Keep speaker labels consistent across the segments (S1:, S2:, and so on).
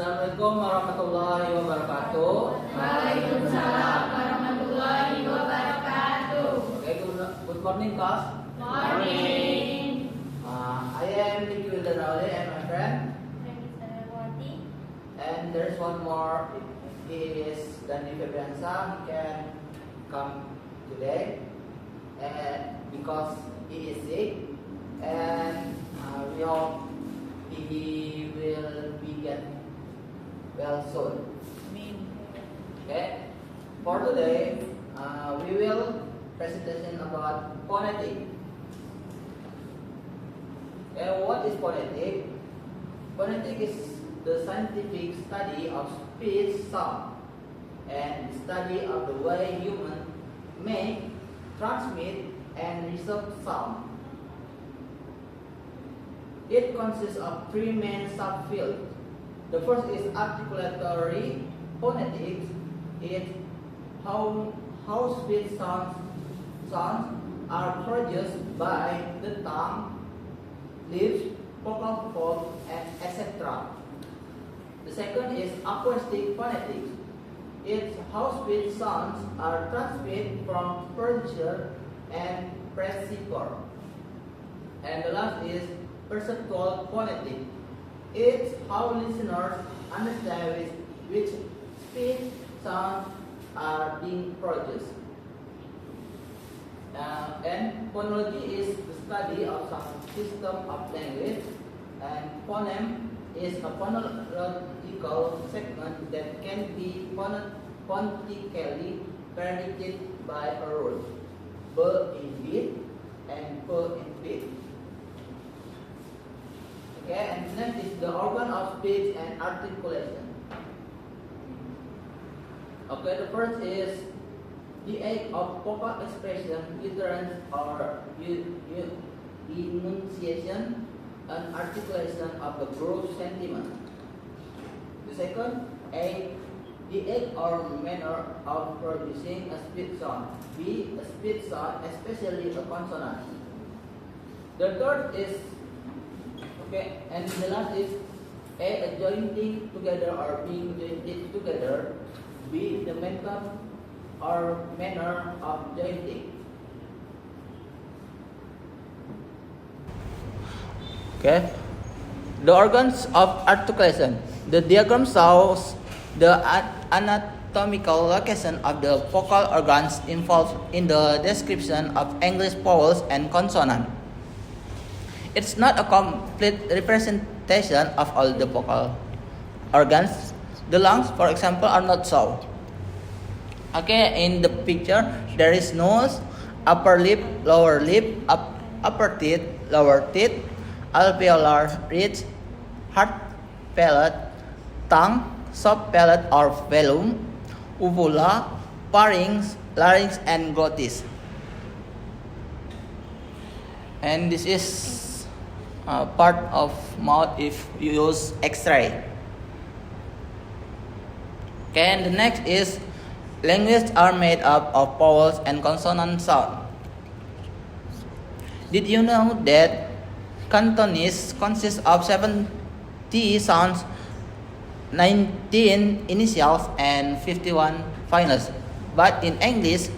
S1: Assalamualaikum warahmatullahi wabarakatuh.
S2: Waalaikumsalam warahmatullahi wabarakatuh.
S1: Okay, good morning, class.
S2: Morning.
S1: I am Nicky Wildanawali and my friend. And there's one more. He is Dani Febriansa. He can come today, and because he is sick, and we hope he will be get well soon. Okay. For today, we will presentation about phonetic. And what is phonetic? Phonetic is the scientific study of speech sound and study of the way humans make, transmit, and receive sound. It consists of three main subfields. The first is articulatory phonetics. It's how speech sounds are produced by the tongue, lips, vocal folds, and etc. The second is acoustic phonetics. It's how speech sounds are transmitted from furniture and receiver. And the last is perceptual phonetics. It's how listeners understand which speech sounds are being produced. And phonology is the study of some system of language, and phoneme is a phonological segment that can be phonetically predicted by a rule, b in beat and p in beat. Okay, and next is the organ of speech and articulation. Okay, the first is the act of vocal expression, utterance or enunciation and articulation of the group sentiment. The second, the act or manner of producing a speech sound. B, a speech sound, especially a consonant. The third is and the last is A jointing together or being jointed together. B, the method or manner of jointing. Okay. The organs of articulation. The diagram shows the anatomical location of the vocal organs involved in the description of English vowels and consonants. It's not a complete representation of all the vocal organs. The lungs, for example, are not shown. Okay, in the picture, there is nose, upper lip, upper teeth, lower teeth, alveolar ridge, hard palate, tongue, soft palate or velum, uvula, pharynx, larynx, and glottis. And this is part of mouth if you use X-ray. Okay, and the next is language are made up of vowels and consonant sound. Did you know that Cantonese consists of 70 sounds, 19 initials, and 51 finals? But in English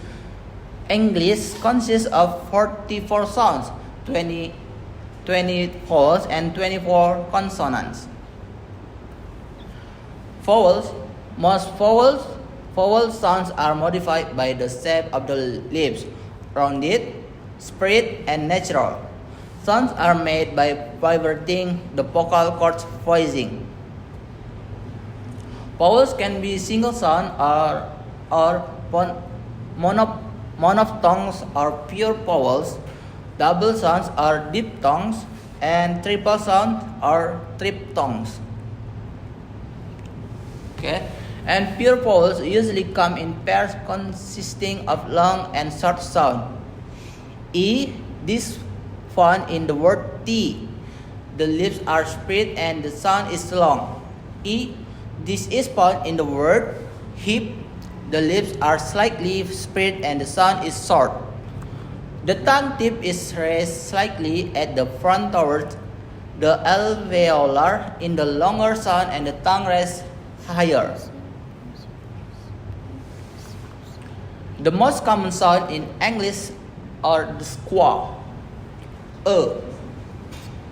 S1: consists of 44 sounds, 20 vowels and 24 consonants. Most vowel sounds are modified by the shape of the lips, rounded, spread, and natural. Sounds are made by vibrating the vocal cords voicing. Vowels can be single sound or monophthongs or pure vowels. Double sounds are diphthongs, and triple sounds are triphthongs. Okay, and pure vowels usually come in pairs consisting of long and short sound. E, this found in the word tea. The lips are spread and the sound is long. E, this is found in the word hip. The lips are slightly spread and the sound is short. The tongue tip is raised slightly at the front towards the alveolar in the longer sound and the tongue rests higher. The most common sound in English are the schwa.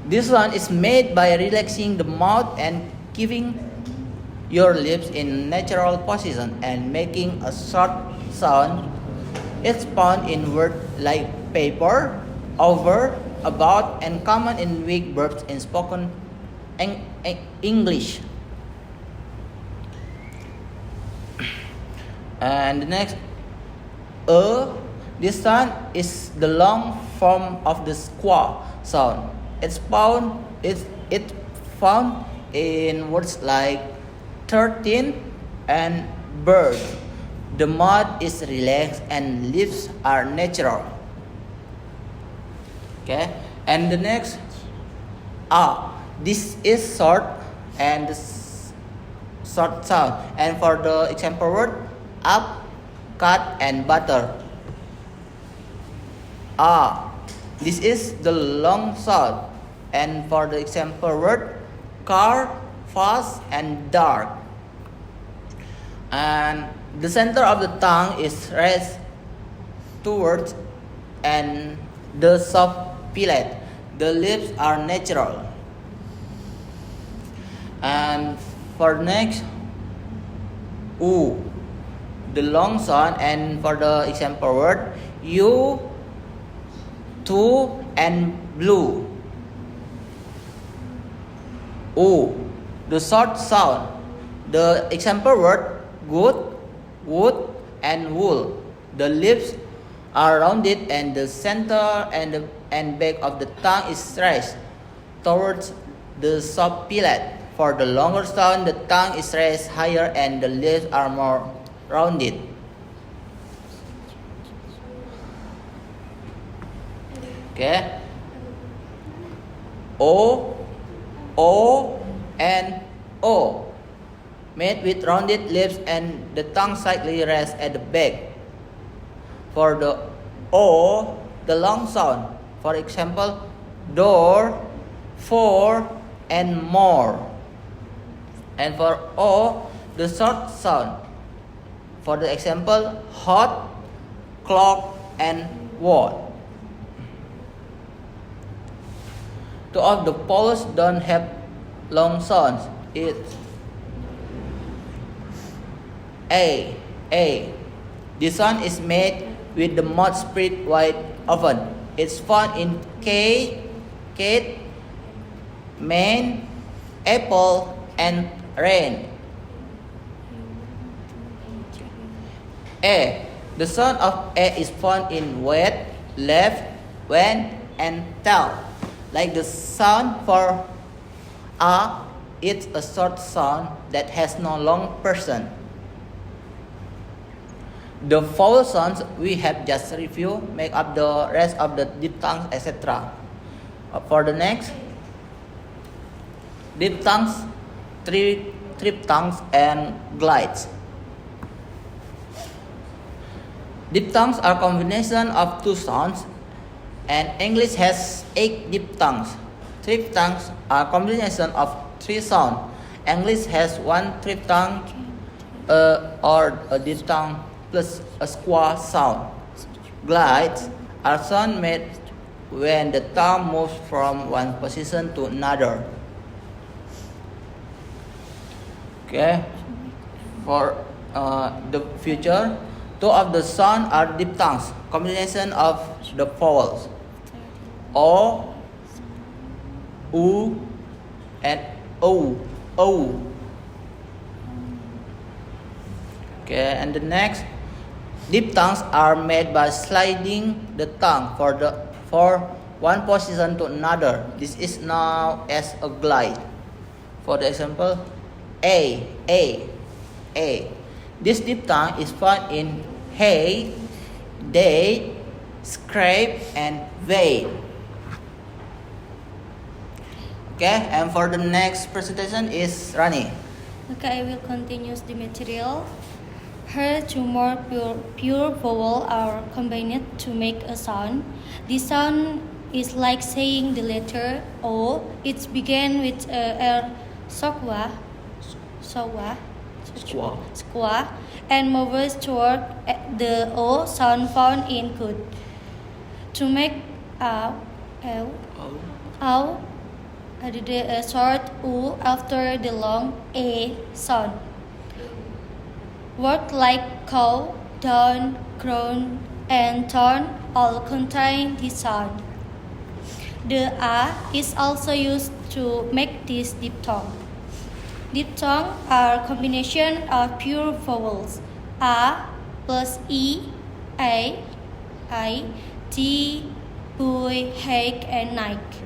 S1: This one is made by relaxing the mouth and keeping your lips in natural position and making a short sound. It's found in words like paper, over, about, and common in weak verbs in spoken English. And the next, this sound is the long form of the schwa sound. It's found in words like 13 and bird. The mouth is relaxed and lips are natural. Okay, and the next, this is short and short sound. And for the example word, up, cut, and butter. This is the long sound. And for the example word, car, fast, and dark. And the center of the tongue is raised towards and the soft palate. The lips are natural. And for next, the long sound. And for the example word, you, two, and blue. The short sound. The example word, good, wood, and wool. The lips are rounded and the center and back of the tongue is raised towards the soft palate. For the longer sound, the tongue is raised higher and the lips are more rounded. Okay. O, and O. Made with rounded lips and the tongue slightly rests at the back. For the O, the long sound. For example, door, for, and more. And for O, the short sound. For the example, hot, clock, and what. Two of the vowels don't have long sounds. It's A. This sound is made with the mouth spread wide open. It's found in cat, man, apple, and rain. A. The sound of A is found in wet, left, when, and tell. Like the sound for A, it's a short sound that has no long person. The vowel sounds we have just reviewed make up the rest of the diphthongs, etc. For the next, diphthongs, triphthongs, and glides. Diphthongs are combination of two sounds, and English has 8 diphthongs. Triphthongs are combination of 3 sounds. English has 1 triphthong or a diphthong plus a schwa sound. Glides are sound made when the tongue moves from one position to another. Okay, for the future, 2 of the sound are diphthongs, combination of the vowels O, U, and O. Okay, and the next, diphthongs are made by sliding the tongue for one position to another. This is known as a glide. For the example, A. This diphthong is found in hay, day, scrape, and wade. Okay, and for the next presentation is Rani.
S3: Okay, I will continue the material. Here, 2 more pure vowel are combined to make a sound. This sound is like saying the letter O. It began with a square, square, and moves toward the O sound found in could. To make added a short U after the long A sound. Words like cow, down, grown, and torn all contain this sound. The A is also used to make this diphthong. Diphthongs are combination of pure vowels A plus E, A, I, T, boy, hake, and Nike.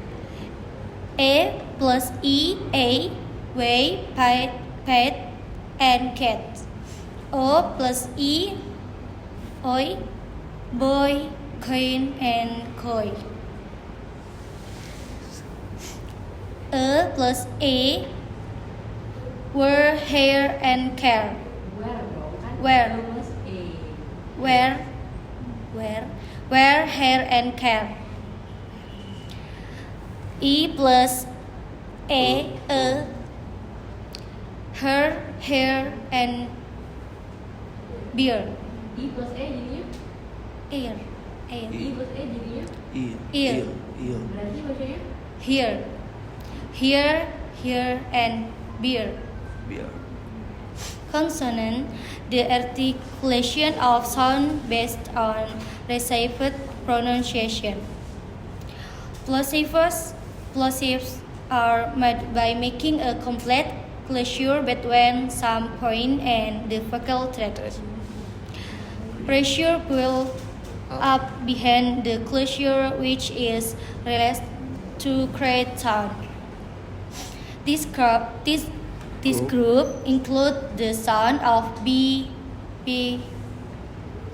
S3: A plus E, A, way, pet, and cat. O plus E, oi, boy, coin, and koi. A plus A, were, hair, and care. Where, hair, and care. E plus A, her, hair, and beard.
S2: E plus E jadinya?
S3: Ear.
S2: E plus E jadinya?
S3: Ear.
S2: Berarti bacanya?
S3: Here, and beard. Consonant, the articulation of sound based on received pronunciation. Plosives are made by making a complete closure between some point and the vocal tract. Pressure builds up behind the closure, which is released to create sound. This group includes the sound of B, P,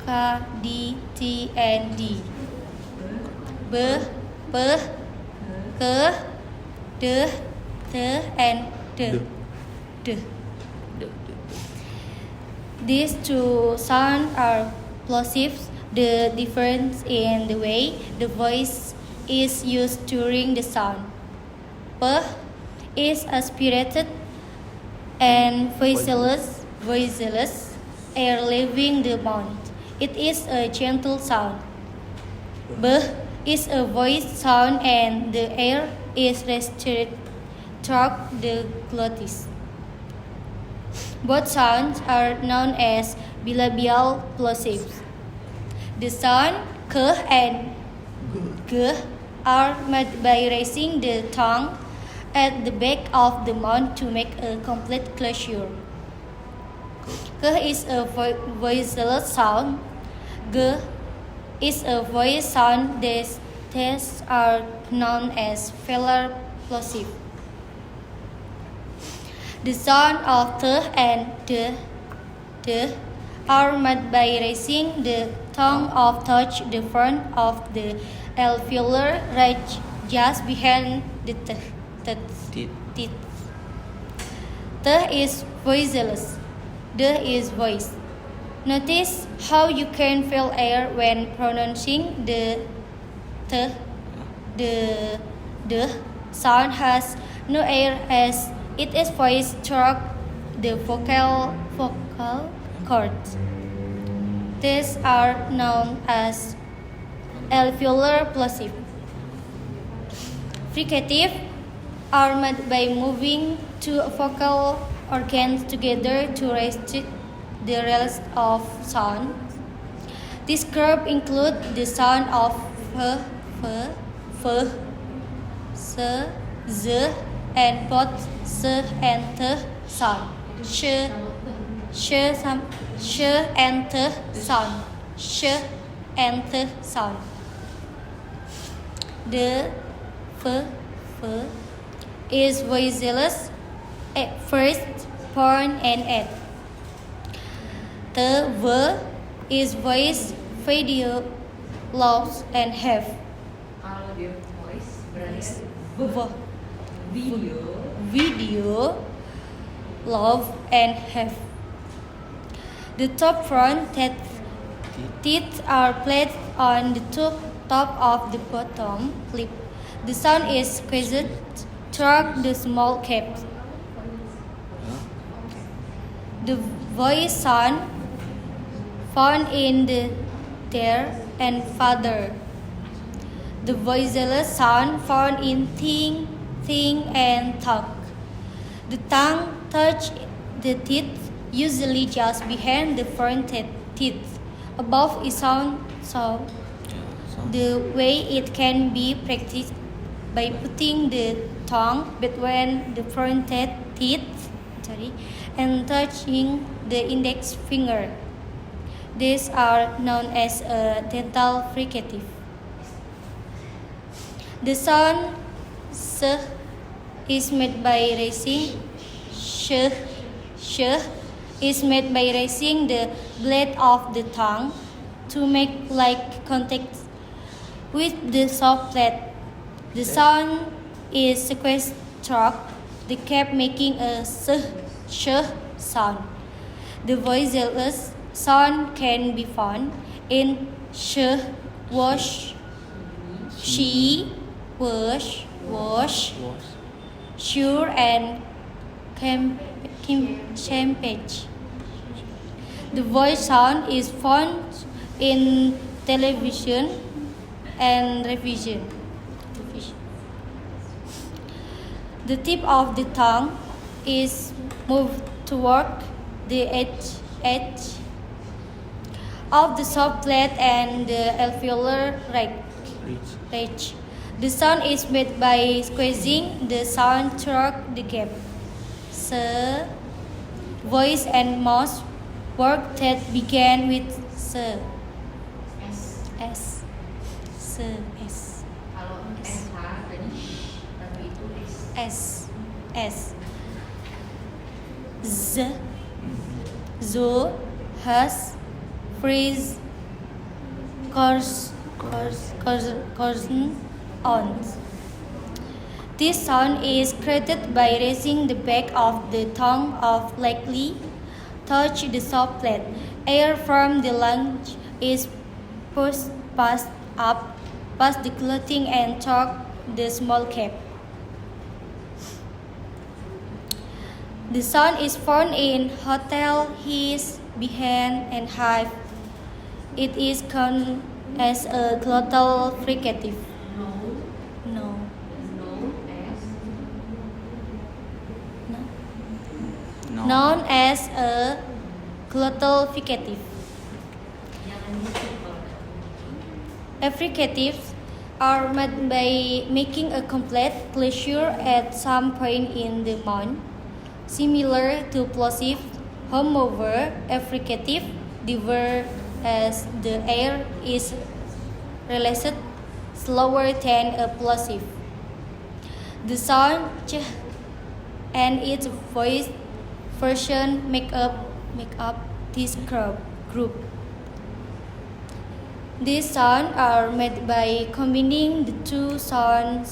S3: K, D, T, and D. B, P, K, D, T, and D. These two sounds are plosives. The difference in the way the voice is used during the sound. P is aspirated and voiceless, air leaving the mouth. It is a gentle sound. B is a voice sound and the air is restricted through the glottis. Both sounds are known as bilabial plosives. The sound k and g are made by raising the tongue at the back of the mouth to make a complete closure. K is a voiceless sound. G is a voice sound. These are known as velar plosive. The sound of t and d are made by raising the tongue of touch the front of the alveolar ridge just behind the teeth. T is voiceless. D is voice. Notice how you can feel air when pronouncing the t. The d sound has no air as it is voiced through the vocal cords. These are known as alveolar plosive. Fricative are made by moving two vocal organs together to restrict the release of sound. This group includes the sound of f, s, z, and both s and t sound. Sh and t sound. Sh and t sound. The f is voiceless at first, point, and at. The v is voice, video, loud, and have.
S2: Kalau dia voice berarti
S3: Video, love, and have. The top front teeth are placed on the top top of the bottom lip. The sound is squeezed through the small caps. The voice sound found in the there and father. The voiceless sound found in thing, and talk. The tongue touch the teeth, usually just behind the front teeth. Above is sound, so the way it can be practiced by putting the tongue between the front teeth, and touching the index finger. These are known as a dental fricative. The sound "sh" is made by raising "sh" is made by raising the blade of the tongue to make like contact with the soft plate. The sound is sequestered, the cap making a "sh" sound. The voiceless sound can be found in "sh", wash, she, wash, sure, and campage. The voice sound is found in television and revision. The tip of the tongue is moved toward the edge of the soft plate and the alveolar ridge. The sound is made by squeezing the sound through the gap. So, voice and mouth work that began with S. S.
S2: Kalau SH tadi tapi itu S.
S3: S. Zo, has, freeze, on. This sound is created by raising the back of the tongue of lightly touch the soft plate. Air from the lungs is passed up past the clothing and through the small cap. The sound is found in hotel, hiss, behind, and hive. It is known as a glottal fricative. Known as a glottal fricative. Affricatives are made by making a complete closure at some point in the mouth, similar to plosive. However, affricative differ as the air is released slower than a plosive. The sound "ch" and its voice version make up this group. These sounds are made by combining the two sound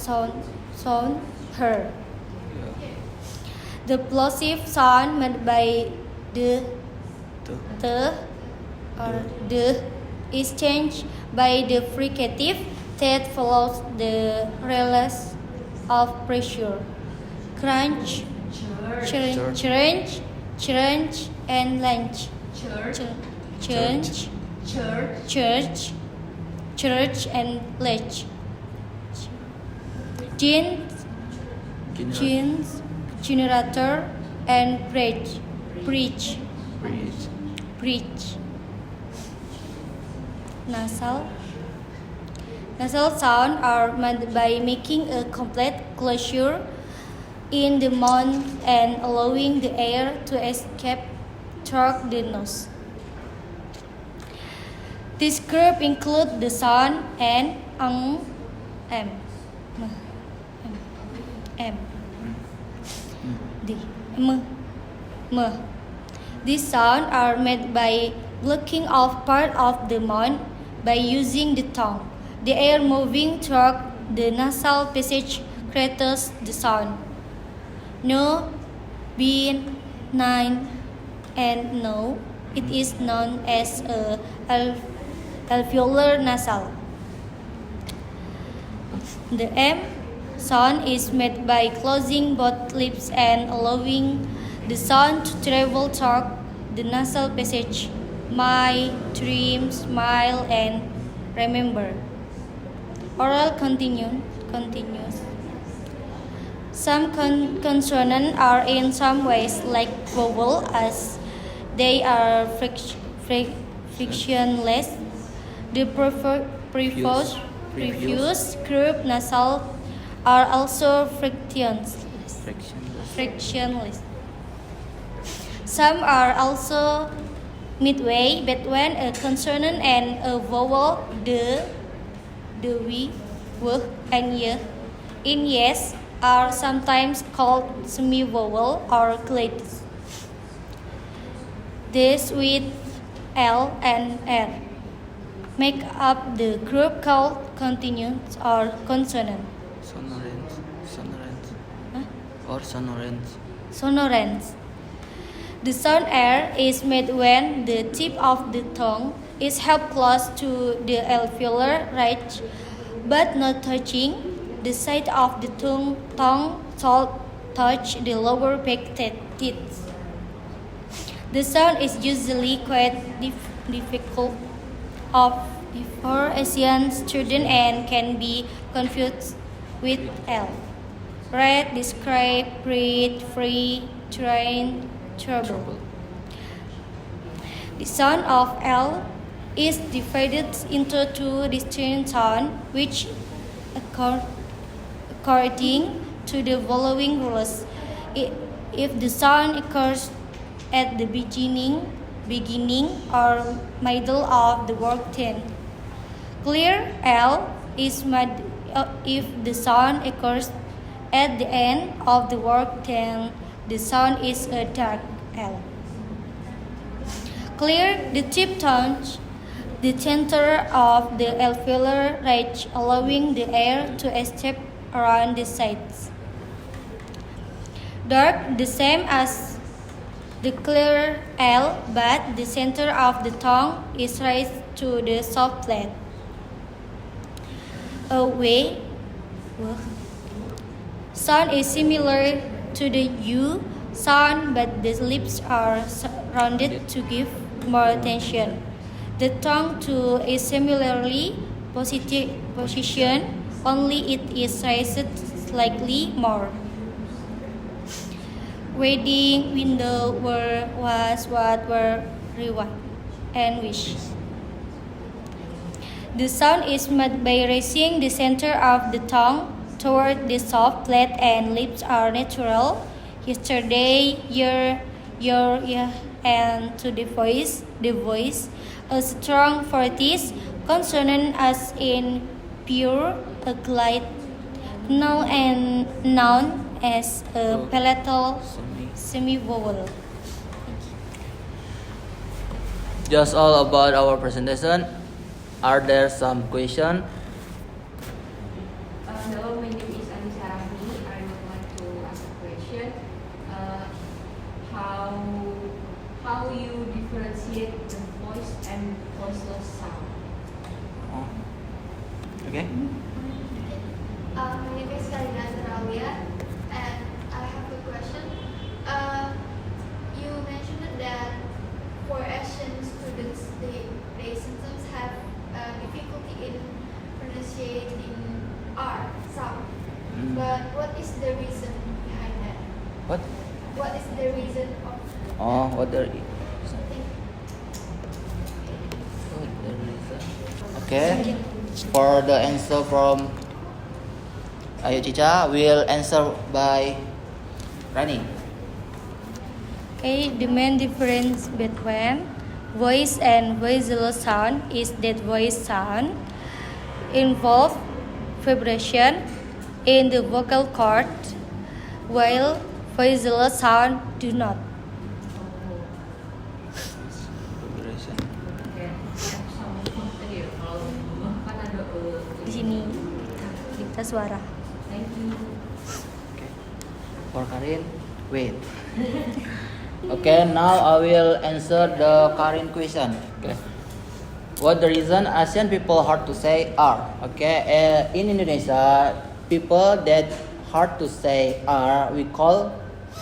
S3: her. The plosive sound made by the is changed by the fricative that follows the release of pressure. Crunch, church, and lunch. Church, and ledge. Jeans, generator, and bridge. Nasal sound are made by making a complete closure in the mouth and allowing the air to escape through the nose. This group includes the sound N, M. D, M. These sounds are made by blocking off part of the mouth by using the tongue. The air moving through the nasal passage creates the sound. No, being, nine, and no. It is known as a alveolar nasal. The M sound is made by closing both lips and allowing the sound to travel through the nasal passage. My, dream, smile, and remember. Oral continues. Some consonants are in some ways like vowel as they are frictionless. The previous group nasal are also frictionless. Some are also midway between a consonant and a vowel. The, we, w, and y in yes are sometimes called semi-vowel or clades. This with L and R make up the group called continuants or consonant. Sonorants. The sound R is made when the tip of the tongue is held close to the alveolar ridge but not touching. The side of the tongue should touch the lower back teeth. The sound is usually quite difficult for Asian students and can be confused with L. Read, describe, breathe, free, train, trouble. The sound of L is divided into two distinct sounds, which according to the following rules. If the sound occurs at the beginning or middle of the word, then clear L is made. If the sound occurs at the end of the word, then the sound is a dark L. Clear the tip touch the center of the alveolar ridge, allowing the air to escape around the sides. Dark, the same as the clear L, but the center of the tongue is raised to the soft plate. Away, sound is similar to the U sound, but the lips are rounded to give more tension. The tongue too is similarly positioned, only it is raised slightly more. Wedding, window, were, was, what, were, rewind, and wish. The sound is made by raising the center of the tongue toward the soft plate, and lips are natural. Yesterday, your, and to the voice, a strong fortis consonant as in pure, a glide, noun and noun as a palatal semi-vowel.
S1: Just all about our presentation. Are there some questions?
S2: Hello, my name is Anissa Rahmi. I would like to ask a question. How you differentiate the voice and voiceless sound?
S1: Oh. Okay.
S4: My name is Karina Zaralia, and I have a question. You mentioned that for Asian students, they sometimes have difficulty in pronunciating R sound. But what is the reason behind that?
S1: What?
S4: What is the reason of
S1: Oh, what the reason? Okay. For the answer from Ayu Cica, will answer by Rani.
S3: Okay, the main difference between voice and voiceless sound is that voice sound involve vibration in the vocal cord, while voiceless sound do not.
S2: Kan ada
S3: Di sini dikta suara.
S2: Thank you.
S1: Okay. For Karin, wait. Okay, now I will answer the Karin question. Okay. What the reason Asian people hard to say are? Okay, in Indonesia, people that hard to say are we call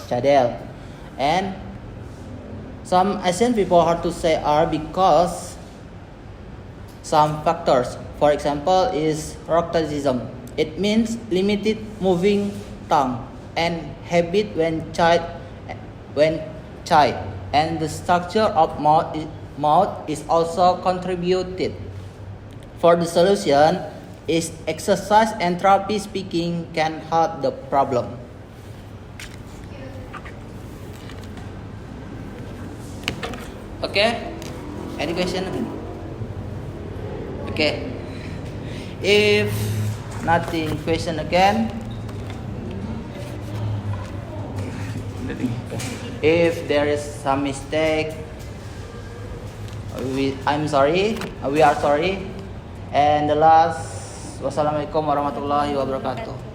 S1: cadel, and some Asian people hard to say are because some factors. For example, is rhopticism. It means limited moving tongue and habit when child, and the structure of mouth is also contributed. For the solution, is exercise and therapy speaking can help the problem. Okay, any question? Okay, if nothing question again. If there is some mistake, I'm sorry. We are sorry. And the last, wassalamualaikum warahmatullahi wabarakatuh.